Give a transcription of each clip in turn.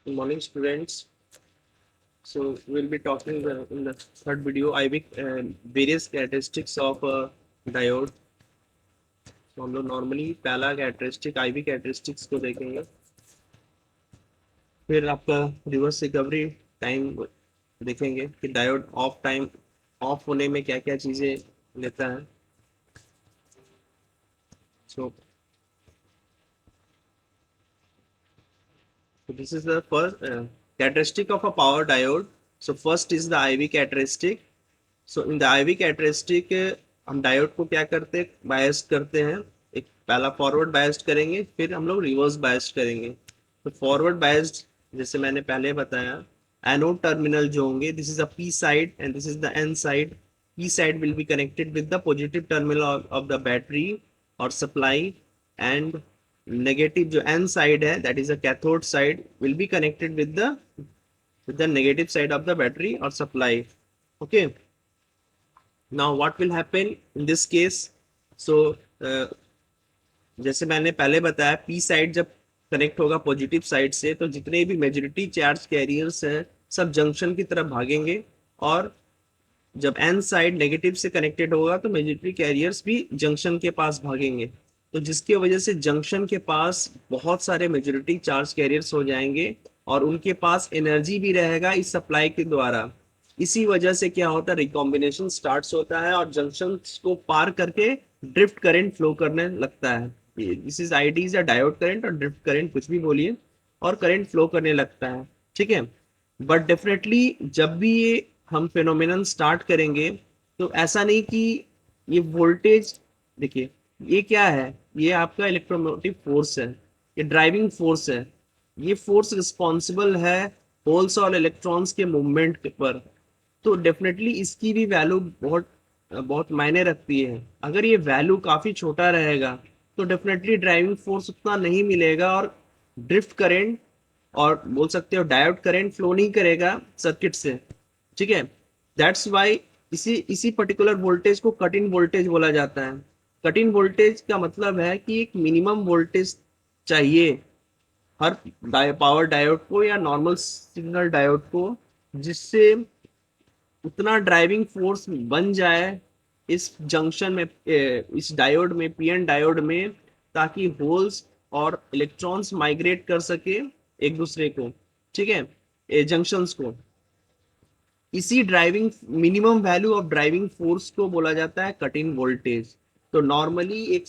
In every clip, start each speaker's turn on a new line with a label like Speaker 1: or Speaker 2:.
Speaker 1: Good morning, students. So we'll be talking in the third video IV various characteristics of a diode. तो हम लोग normally पहला characteristic IV characteristics को देखेंगे, फिर आपका रिवर्स रिकवरी टाइम देखेंगे कि डायोड ऑफ टाइम ऑफ होने में क्या क्या चीज़ें लेता है. So this is the first characteristic of a power diode. So first is the IV characteristic. So in the IV characteristic हम डायोड को क्या करते हैं, बायस करते हैं. एक पहला फॉरवर्ड बायस्ड करेंगे, फिर हम लोग रिवर्स बायस्ड करेंगे. तो फॉरवर्ड बायस्ड जैसे मैंने पहले बताया, एनोड टर्मिनल जो होंगे, this is a P side and this is the N side. P side will be connected with the positive terminal of the battery और सप्लाई, एंड नेगेटिव जो एन साइड है, that is a cathode side, will be connected with the negative side of the battery और supply. Okay. Now what will happen in this case? So जैसे मैंने पहले बताया, P side जब connect होगा positive side से, तो जितने भी मेजॉरिटी चार्ज कैरियर्स हैं सब जंक्शन की तरफ भागेंगे. और जब एन साइड नेगेटिव से कनेक्टेड होगा तो मेजॉरिटी कैरियर्स भी जंक्शन के पास भागेंगे. तो जिसकी वजह से जंक्शन के पास बहुत सारे मेजॉरिटी चार्ज कैरियर्स हो जाएंगे और उनके पास एनर्जी भी रहेगा इस सप्लाई के द्वारा. इसी वजह से क्या होता है, रिकॉम्बिनेशन स्टार्ट होता है और जंक्शन को पार करके ड्रिफ्ट करंट फ्लो करने लगता है. दिस इज आईडीज या डायोड करंट और ड्रिफ्ट करंट, कुछ भी बोलिए, और करंट फ्लो करने लगता है. ठीक है. बट डेफिनेटली जब भी ये हम फेनोमेनन स्टार्ट करेंगे, तो ऐसा नहीं कि ये वोल्टेज, देखिए ये क्या है, ये आपका इलेक्ट्रोमोटिव फोर्स है, ये ड्राइविंग फोर्स है. ये फोर्स रिस्पॉन्सिबल है होल्स और इलेक्ट्रॉन्स के मूवमेंट पर. तो डेफिनेटली इसकी भी वैल्यू बहुत बहुत मायने रखती है. अगर ये वैल्यू काफी छोटा रहेगा तो डेफिनेटली ड्राइविंग फोर्स उतना नहीं मिलेगा और ड्रिफ्ट करेंट और बोल सकते हो डायोड करंट फ्लो नहीं करेगा सर्किट से. ठीक है. दैट्स वाई इसी इसी पर्टिकुलर वोल्टेज को कट इन वोल्टेज बोला जाता है. कट इन वोल्टेज का मतलब है कि एक मिनिमम वोल्टेज चाहिए हर पावर डायोड को या नॉर्मल सिग्नल डायोड को, जिससे उतना ड्राइविंग फोर्स बन जाए इस जंक्शन में, इस डायोड में, पीएन डायोड में, ताकि होल्स और इलेक्ट्रॉन्स माइग्रेट कर सके एक दूसरे को. ठीक है, जंक्शंस को. इसी driving minimum value of driving force को बोला जाता है कट इन वोल्टेज. तो नॉर्मली एक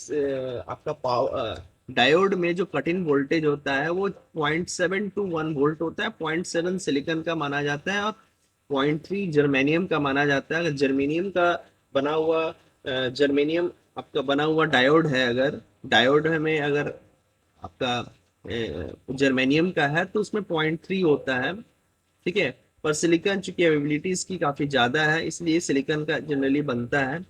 Speaker 1: आपका पावर डायोड में जो कट इन वोल्टेज होता है वो 0.7 टू 1 वोल्ट होता है. 0.7 सिलिकॉन का माना जाता है और 0.3 जर्मेनियम का माना जाता है. अगर जर्मेनियम का बना हुआ जर्मेनियम आपका बना हुआ डायोड है, अगर डायोड में अगर आपका जर्मेनियम का है तो उसमें 0.3 होता है. ठीक है. पर सिलिकॉन चूंकि अवेबिलिटी इसकी काफी ज्यादा है, इसलिए सिलिकॉन का जनरली बनता है.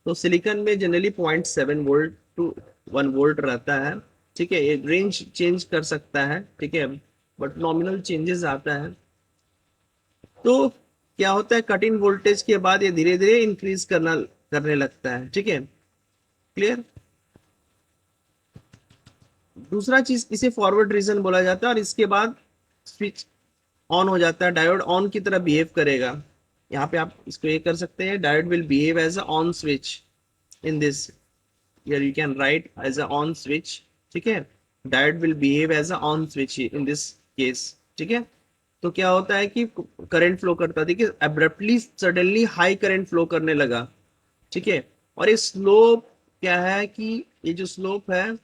Speaker 1: तो सिलिकॉन में जनरली 0.7 वोल्ट टू 1 वोल्ट रहता है. ठीक है. ये रेंज चेंज कर सकता है. ठीक है. बट नॉमिनल चेंजेस आता है. तो क्या होता है, कट इन वोल्टेज के बाद ये धीरे धीरे इंक्रीज करने लगता है. ठीक है. क्लियर. दूसरा चीज, इसे फॉरवर्ड रीजन बोला जाता है और इसके बाद स्विच ऑन हो जाता है. डायोड ऑन की तरह बिहेव करेगा. यहाँ पे आप इसको ये कर सकते हैं, diode will behave as a on switch in this. Here you can write as a on switch. ठीक है. Diode will behave as a on switch in this case. ठीक है. तो क्या होता है कि करंट फ्लो करता है, देखिए abruptly suddenly high current flow करने लगा. ठीक है. और ये स्लोप क्या है कि ये जो स्लोप है,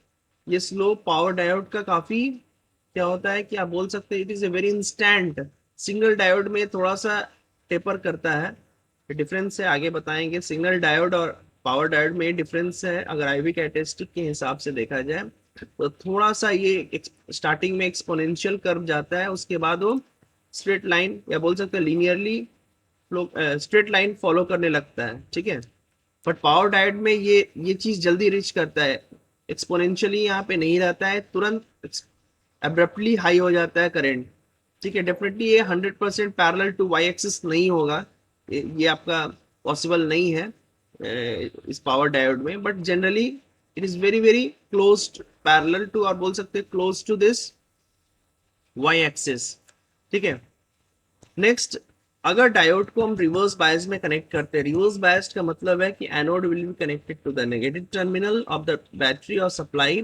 Speaker 1: ये स्लोप पावर डायोड का काफी क्या होता है कि आप बोल सकते हैं it is a very instant. Single diode में थोड़ा सा टेपर करता है. डिफरेंस है, आगे बताएंगे. सिंगल डायोड और पावर डायोड में डिफरेंस है अगर आईवी कैरेक्टरिस्टिक के हिसाब से देखा जाए. तो थोड़ा सा ये स्टार्टिंग में एक्सपोनेंशियल कर्व जाता है, उसके बाद वो स्ट्रेट लाइन या बोल सकते हैं लीनियरली स्ट्रेट लाइन फॉलो करने लगता है. ठीक है. बट पावर डायोड में ये चीज जल्दी रीच करता है. एक्सपोनेंशियली यहाँ पे नहीं रहता है, तुरंत अब्रप्टली हाई हो जाता है करंट. ठीक है. डेफिनेटली ये 100% पैरेलल टू वाई एक्सिस नहीं होगा, ये आपका पॉसिबल नहीं है इस पावर डायोड में. But generally it is very very close parallel to, और बोल सकते हैं close to this Y axis, ठीक है। नेक्स्ट, अगर डायोड को हम रिवर्स बायस में कनेक्ट करते हैं, रिवर्स बायस्ड का मतलब है कि anode will be connected to the negative terminal of the battery और supply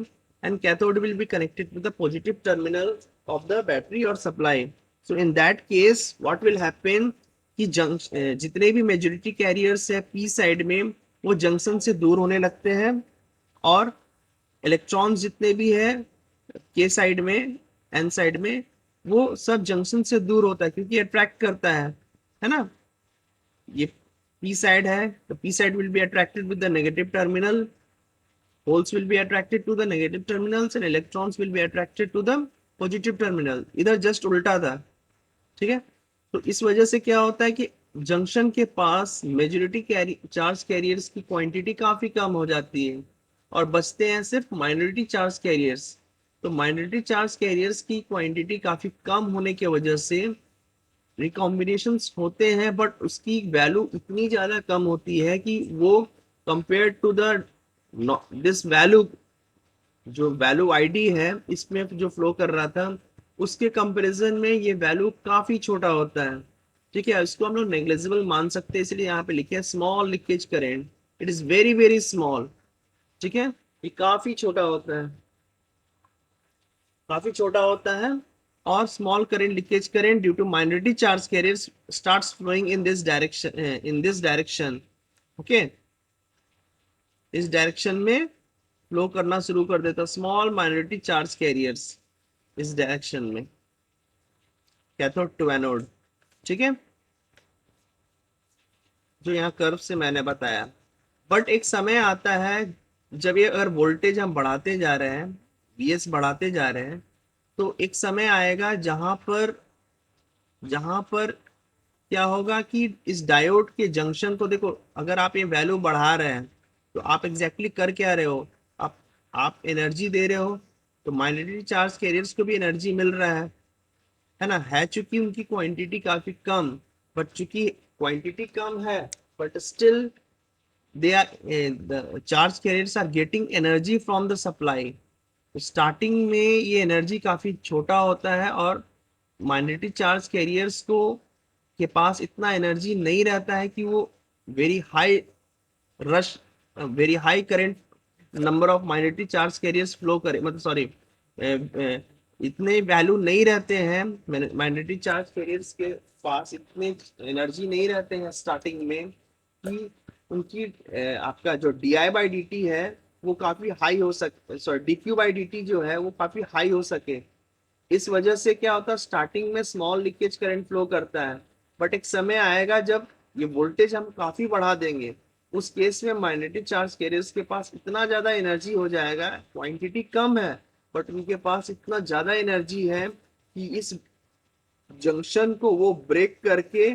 Speaker 1: and cathode will be connected to the positive terminal of the battery और supply. So in that case what will happen कि जितने भी majority carriers है P side में वो junction से दूर होने लगते हैं, और इलेक्ट्रॉन्स जितने भी है के साइड में, एन साइड में, वो सब जंक्शन से दूर होता है क्योंकि अट्रैक्ट करता है ना। ये पी साइड है तो P side will be attracted with the negative terminal, holes will be attracted to the negative terminals and electrons will be attracted to the positive terminal. इधर जस्ट उल्टा था, ठीक है। तो इस वजह से क्या होता है कि जंक्शन के पास मेजोरिटी चार्ज कैरियर्स की क्वांटिटी काफी कम हो जाती है और बचते हैं सिर्फ माइनॉरिटी चार्ज कैरियर्स। तो माइनॉरिटी चार्ज कैरियर्स की क्वांटिटी काफी कम होने की वजह से रिकॉम्बिनेशंस होते हैं, बट उसकी वैल्यू इतनी ज्यादा कम होती है कि वो compare to the this value, जो वैल्यू आईडी है इसमें जो फ्लो कर रहा था उसके कंपैरिजन में ये वैल्यू काफी छोटा होता है, ठीक है। इसको हम लोग नेग्लिजिबल मान सकते हैं, इसलिए यहाँ पे लिखे small leakage current, it is very very small, ठीक है। ये काफी छोटा होता है, काफी छोटा होता है। और small current leakage current due to minority charge carriers starts flowing in this direction, okay. इस डायरेक्शन में फ्लो करना शुरू कर देता स्मॉल माइनॉरिटी चार्ज कैरियर्स इस डायरेक्शन में, कैथोड टू एनोड, ठीक है, जो यहाँ कर्व से मैंने बताया। बट एक समय आता है जब ये अगर वोल्टेज हम बढ़ाते जा रहे हैं, वीएस बढ़ाते जा रहे हैं, तो एक समय आएगा जहां पर क्या होगा कि इस डायोड के जंक्शन को देखो, अगर आप ये वैल्यू बढ़ा रहे हैं तो आप एग्जैक्टली कर क्या रहे हो, आप एनर्जी दे रहे हो, तो माइनॉरिटी चार्ज कैरियर्स को भी एनर्जी मिल रहा है ना, है चूंकि उनकी क्वांटिटी काफी कम, बट चूंकि क्वांटिटी कम है but still they are the charge carriers are getting energy from the supply. Starting में ये एनर्जी काफी छोटा होता है और माइनॉरिटी चार्ज कैरियर्स को के पास इतना एनर्जी नहीं रहता है कि वो very high rush very high current number of minority charge carriers flow करे, मतलब सॉरी, इतने वैल्यू नहीं रहते हैं माइनॉरिटी चार्ज कैरियर्स के पास, इतने एनर्जी नहीं रहते हैं स्टार्टिंग में कि उनकी आपका जो D I by D T है वो काफी हाई हो सके, sorry D Q by D T जो है वो काफी हाई हो सके। इस वजह से क्या होता है स्टार्टिंग में स्मॉल लीकेज करंट फ्लो करता है, बट एक समय आएगा जब ये वोल्टेज हम काफी बढ़ा देंगे, उस केस में मैग्नेटिक चार्ज कैरियर्स के पास इतना ज्यादा एनर्जी हो जाएगा, क्वांटिटी कम है बट उनके पास इतना ज्यादा एनर्जी है कि इस जंक्शन को वो ब्रेक करके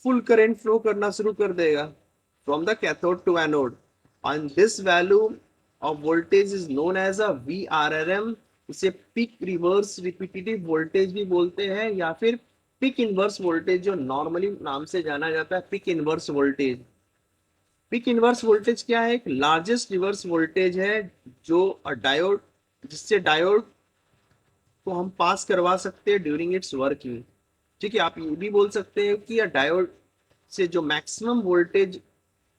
Speaker 1: फुल करंट फ्लो करना शुरू कर देगा from the cathode to anode, and this value of voltage is known as a VRRM। इसे पीक रिवर्स रिपीटेटिव वोल्टेज भी बोलते हैं या फिर पीक इनवर्स वोल्टेज, जो नॉर्मली नाम से जाना जाता है peak inverse voltage. Peak inverse voltage क्या है, एक लार्जेस्ट रिवर्स वोल्टेज है जो डायोड, जिससे डायोड को हम पास करवा सकते हैं ड्यूरिंग इट्स वर्किंग, ठीक है। आप ये भी बोल सकते हैं कि डायोड से जो मैक्सिमम वोल्टेज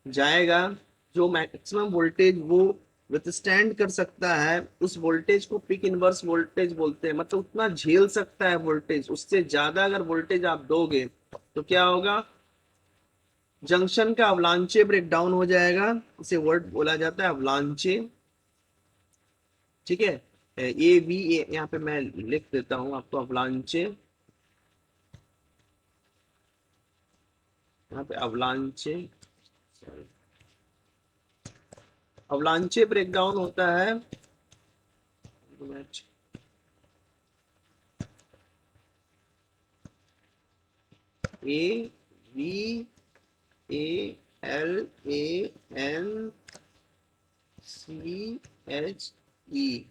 Speaker 1: जाएगा, जो मैक्सिमम वोल्टेज वो विथस्टैंड कर सकता है, उस वोल्टेज को पिक इनवर्स वोल्टेज बोलते हैं, मतलब उतना झेल सकता है वोल्टेज। उससे ज्यादा अगर वोल्टेज आप दोगे तो क्या होगा, जंक्शन का अवलांचे ब्रेक डाउन हो जाएगा, इसे वर्ड बोला जाता है अवलांचे, ठीक है। ए बी ए यहाँ पे मैं लिख देता हूँ आपको, अवलांचे, यहाँ पे अवलांचे, अवलांचे ब्रेकडाउन होता है, A V A L A N C H E,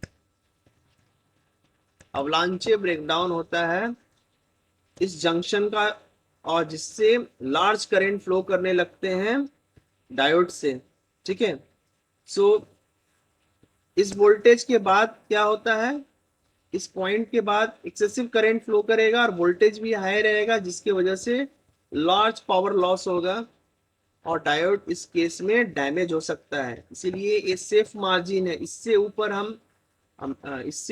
Speaker 1: avalanche breakdown होता है इस जंक्शन का, और जिससे लार्ज करंट फ्लो करने लगते हैं डायोड से, ठीक है। सो इस वोल्टेज के बाद क्या होता है, इस पॉइंट के बाद एक्सेसिव करंट फ्लो करेगा और वोल्टेज भी हाई रहेगा, जिसकी वजह से लार्ज पावर लॉस होगा और डायोड इस केस में डैमेज हो सकता है। इसीलिए ये सेफ मार्जिन है, इससे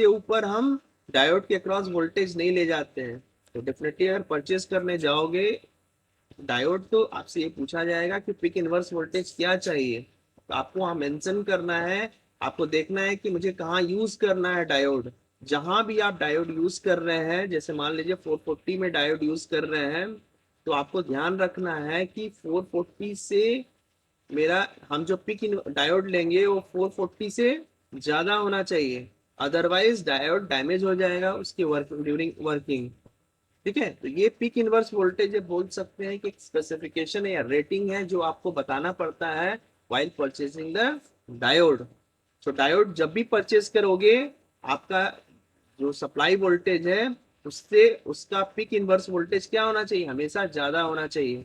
Speaker 1: ऊपर हम डायोड के अक्रॉस वोल्टेज नहीं ले जाते हैं। तो डेफिनेटली अगर परचेज करने जाओगे डायोड, तो आपसे ये पूछा जाएगा कि पिक इनवर्स वोल्टेज क्या चाहिए, तो आपको वहां मेंशन करना है। आपको देखना है कि मुझे कहाँ यूज करना है डायोड। जहां भी आप डायोड यूज कर रहे हैं, जैसे मान लीजिए 440 में डायोड यूज कर रहे हैं, तो आपको ध्यान रखना है कि 440 से मेरा हम जो पिक इन डायोड लेंगे वो 440 से ज्यादा होना चाहिए, अदरवाइज डायोड डैमेज हो जाएगा उसकी ड्यूरिंग वर्किंग। ठीक है, तो ये पिक इनवर्स वोल्टेज बोल सकते हैं कि स्पेसिफिकेशन है या रेटिंग है जो आपको बताना पड़ता है व्हाइल परचेसिंग द डायोड। तो डायोड जब भी परचेस करोगे, आपका जो सप्लाई वोल्टेज है उससे उसका पिक इनवर्स वोल्टेज क्या होना चाहिए, हमेशा ज्यादा होना चाहिए।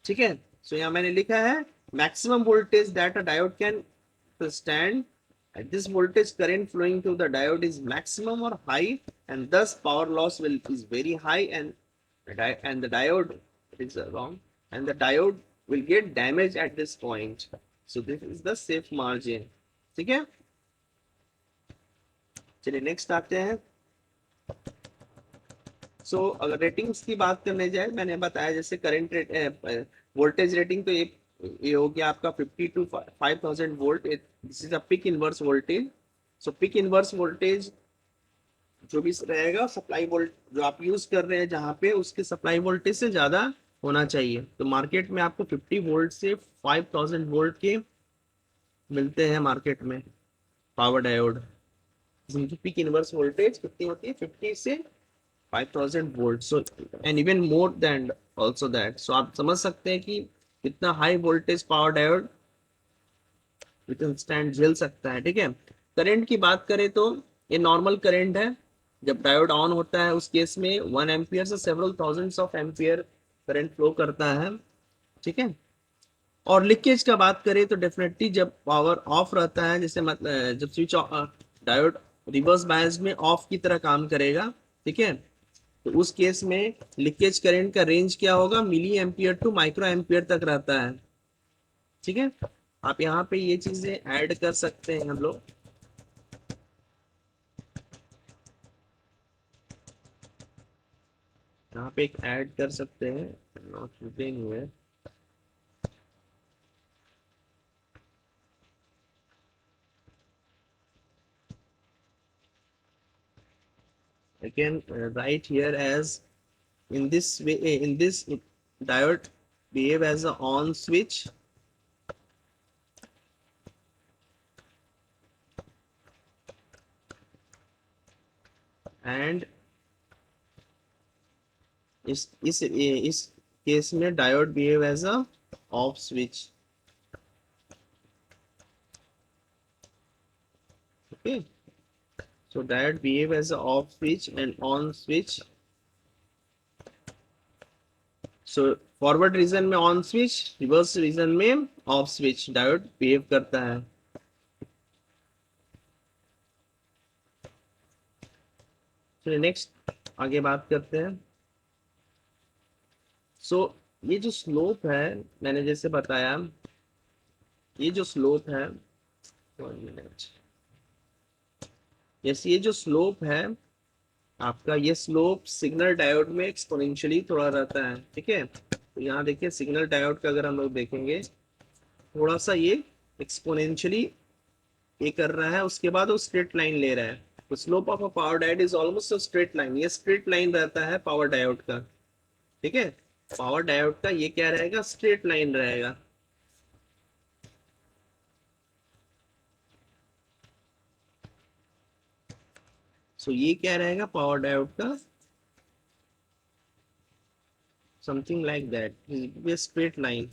Speaker 1: ठीक है, सो यहाँ मैंने लिखा है maximum voltage that a diode can stand at this voltage current flowing through the diode is maximum or high, and thus power loss will is very high, and the diode is wrong, and the diode will get damaged at this point. So this is the safe margin. ठीक है, चलिए next आते हैं। अगर ratings की बात करने जाए, मैंने बताया जैसे करंट रेट वोल्टेज रेटिंग, तो ये हो गया आपका 50 to 5000 volt, this is a peak inverse voltage. Peak inverse voltage जो भी रहेगा सप्लाई वोल्ट जो आप यूज कर रहे हैं जहां पे, उसके सप्लाई वोल्टेज से ज्यादा होना चाहिए। तो मार्केट में आपको 50 वोल्ट से 5000 वोल्ट के मिलते हैं मार्केट में पावर डायोड, जिनकी पिक इनवर्स वोल्टेज कितनी होती है, 50 से 5000 volt. So and even more than also that. So आप समझ सकते हैं कि कितना high voltage power diode withstand झेल सकता है। ठीक है, करंट की बात करें तो ये नॉर्मल करंट है। जब डायोड ऑन होता है उस केस में 1 एम्पियर से several thousands of ampere current flow करता है। ठीक है, और लीकेज का बात करें तो डेफिनेटली जब पावर ऑफ रहता है, जैसे मतलब जब स्विच डायोड रिवर्स बायस में ऑफ की तरह काम करेगा। ठीक है, तो उस केस में लीकेज करंट का रेंज क्या होगा, milli ampere to micro ampere तक रहता है। ठीक है, आप यहाँ पे ये चीजें ऐड कर सकते हैं हम लोग। यहाँ पे एक ऐड कर सकते हैं, नॉट शूटिंग हुए। I can write here as in this way, in this diode behave as a on switch, and इस केस में diode behave as a off switch. Okay, so diode behave as a off switch and on switch. So forward region में on switch, reverse region में off switch diode behave करता है। चलिए next आगे बात करते हैं। सो ये जो स्लोप है, मैंने जैसे बताया, ये जो स्लोप है, 1 मिनट, जैसे ये जो स्लोप है आपका, ये स्लोप सिग्नल डायोड में एक्सपोनेंशियली थोड़ा रहता है। ठीक है, तो यहाँ देखिए सिग्नल डायोड का अगर हम लोग देखेंगे, थोड़ा सा ये एक्सपोनेंशियली ये कर रहा है, उसके बाद वो स्ट्रेट लाइन ले रहा है। तो slope of a power diode is almost a straight line, ये स्ट्रेट लाइन रहता है पावर डायोड का। ठीक है, पावर डायोड का ये क्या रहेगा, स्ट्रेट लाइन रहेगा। ये क्या रहेगा पावर डायोड का, something like that, straight line.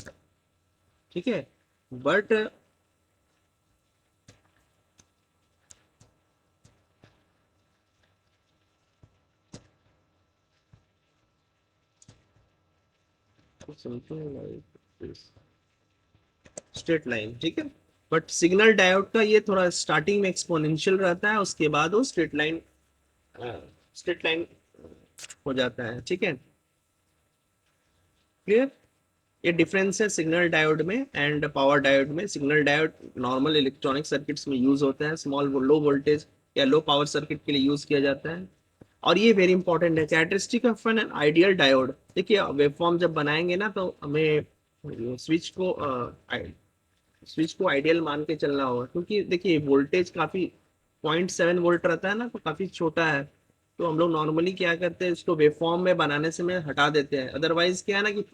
Speaker 1: ठीक है, but something like straight line. ठीक है, बट सिग्नल डायोड का ये थोड़ा स्टार्टिंग में एक्सपोनेंशियल रहता है, उसके बाद वो स्ट्रेट लाइन हो जाता है। ठीक है, क्लियर? ये डिफरेंस है सिग्नल डायोड में एंड पावर डायोड में। Signal diode normal electronic circuits में यूज होता है, स्मॉल लो वोल्टेज या लो पावर सर्किट के लिए यूज किया जाता है। और ये वेरी इंपॉर्टेंट है, characteristic of an ideal diode. देखिए वेवफॉर्म जब बनाएंगे ना तो हमें स्विच को आइडियल मान के चलना होगा, क्योंकि देखिए वोल्टेज काफी 0.7 वोल्ट रहता है ना, तो काफी छोटा है। तो हम लोग नॉर्मली क्या करते हैं, इसको वेवफॉर्म में बनाने से में हटा देते हैं। अदरवाइज क्या है ना कि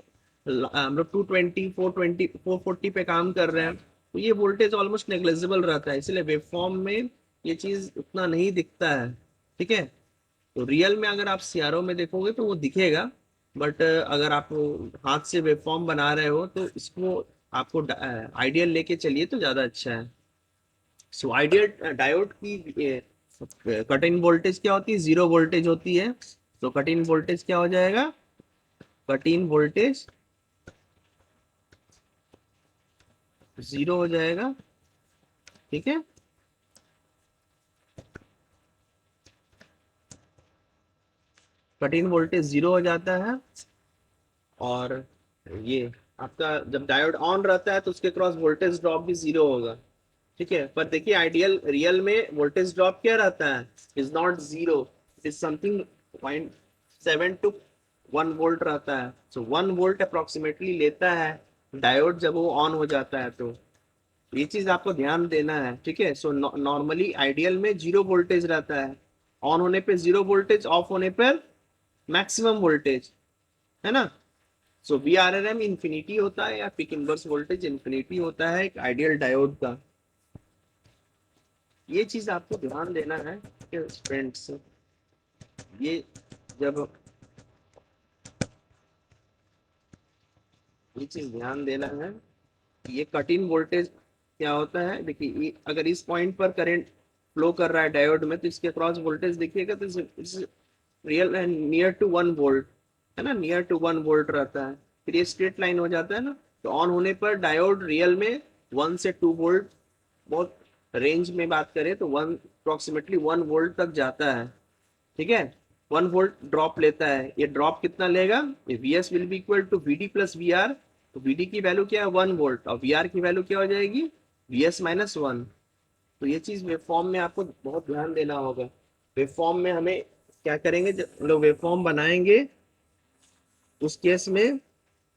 Speaker 1: हम लोग 220 420 440 पे काम कर रहे हैं, तो ये वोल्टेज ऑलमोस्ट नेग्लिजिबल रहता है, इसलिए वेवफॉर्म में ये चीज उतना नहीं दिखता है। ठीक है, तो रियल में अगर आप सीआरओ में देखोगे तो वो दिखेगा, बट अगर आप हाथ से वेवफॉर्म बना रहे हो तो इसको आपको आइडियल लेके चलिए तो ज्यादा अच्छा है। सो आइडियल डायोड की कट इन वोल्टेज क्या होती है, 0 वोल्टेज होती है। तो कट इन वोल्टेज क्या हो जाएगा, कट इन वोल्टेज 0 हो जाएगा। ठीक है, कट इन वोल्टेज 0 हो जाता है। और ये आपका जब डायोड ऑन रहता है तो उसके क्रॉस वोल्टेज ड्रॉप भी 0 होगा। ठीक है, पर देखिए आइडियल रियल में वोल्टेज ड्रॉप क्या रहता है, is not 0, it is something 0.7 to 1 volt रहता है। सो 1 वोल्ट अप्रोक्सीमेटली लेता है डायोड जब वो ऑन हो जाता है। तो ये चीज आपको ध्यान देना है। ठीक है, सो नॉर्मली आइडियल में 0 वोल्टेज रहता है, ऑन होने पे 0 वोल्टेज, ऑफ होने पर मैक्सिमम वोल्टेज, है ना। So V R N M infinity होता है या पिक इनवर्स वोल्टेज इन्फिनिटी होता है एक आइडियल डायोड का। ये चीज आपको ध्यान देना है फ्रेंड्स। ये जब ये चीज ध्यान देना है कि ये कट इन वोल्टेज क्या होता है। देखिए अगर इस पॉइंट पर करंट फ्लो कर रहा है डायोड में, तो इसके क्रॉस वोल्टेज देखिएगा तो it's real near to 1 volt, है ना, नियर टू 1 वोल्ट रहता है। फिर ये स्ट्रेट लाइन हो जाता है ना, तो ऑन होने पर डायोड रियल में 1 से 2 वोल्ट, बहुत रेंज में बात करें तो वन अप्रोक्सीमेटली 1 वोल्ट तक जाता है। ठीक है, 1 वोल्ट ड्रॉप लेता है। ये ड्रॉप कितना लेगा, ये V S will be equal to V D plus V R. तो वी डी की वैल्यू क्या है, 1 वोल्ट, और वी आर की वैल्यू क्या हो जाएगी, वी एस माइनस 1। तो ये चीज वेवफॉर्म में आपको बहुत ध्यान देना होगा। वेवफॉर्म में हमें क्या करेंगे, जब हम लोग वेवफॉर्म बनाएंगे उस केस में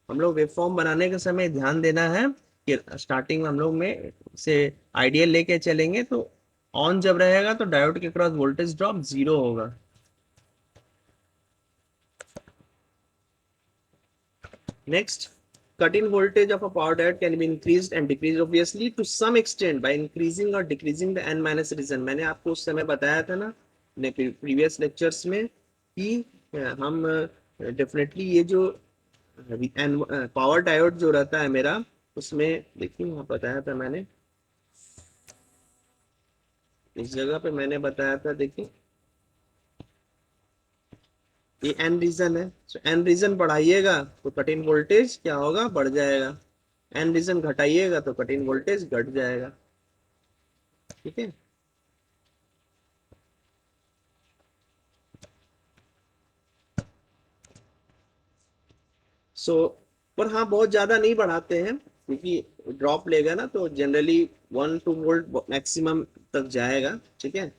Speaker 1: हम लोग वेवफॉर्म बनाने के समय ध्यान देना है कि स्टार्टिंग में हम लोग में से आइडियल लेके चलेंगे, तो ऑन जब रहेगा तो डायोड के क्रॉस वोल्टेज ड्रॉप 0 होगा। Next, cut-in voltage of a power diode can be increased and decreased obviously to some extent by increasing or decreasing the n minus region। मैंने आपको उस समय बताया था ना प्रीवियस लेक्चर्स में कि हम डेफिनेटली ये जो पावर डायोड जो रहता है मेरा, उसमें देखिए वहाँ बताया था मैंने, इस जगह पे मैंने बताया था, देखिए ये एन रीजन है। तो एन रीजन बढ़ाइएगा तो कट इन वोल्टेज क्या होगा, बढ़ जाएगा। एन रीजन घटाइएगा तो कट इन वोल्टेज घट जाएगा। ठीक है, सो पर हाँ बहुत ज्यादा नहीं बढ़ाते हैं, क्योंकि ड्रॉप लेगा ना तो जनरली 1 2 वोल्ट मैक्सिमम तक जाएगा। ठीक है,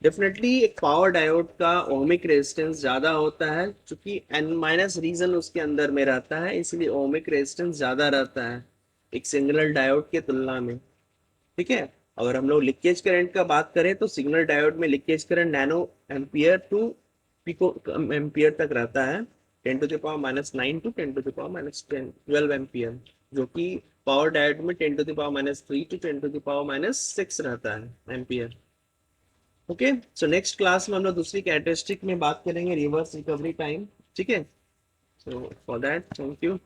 Speaker 1: डेफिनेटली एक पावर डायोड का ओमिक रेजिस्टेंस ज्यादा होता है, क्योंकि एन माइनस रीजन उसके अंदर में रहता है, इसलिए ओमिक रेजिस्टेंस ज्यादा रहता है एक सिंगल डायोड के तुलना में। ठीक है, अगर हम लोग लीकेज करंट का बात करें तो सिग्नल डायोड में leakage current nano ampere to pico ampere तक रहता है, 10⁻⁻9 टू 10⁻⁻10 12 एम्पियर, जो कि पावर डायोड में 10⁻⁻3 टू 10⁻⁻6 रहता है ampere. Okay, so next class में हम लोग दूसरी कैरेक्टरिस्टिक में बात करेंगे, रिवर्स रिकवरी टाइम। ठीक है, so for that thank you.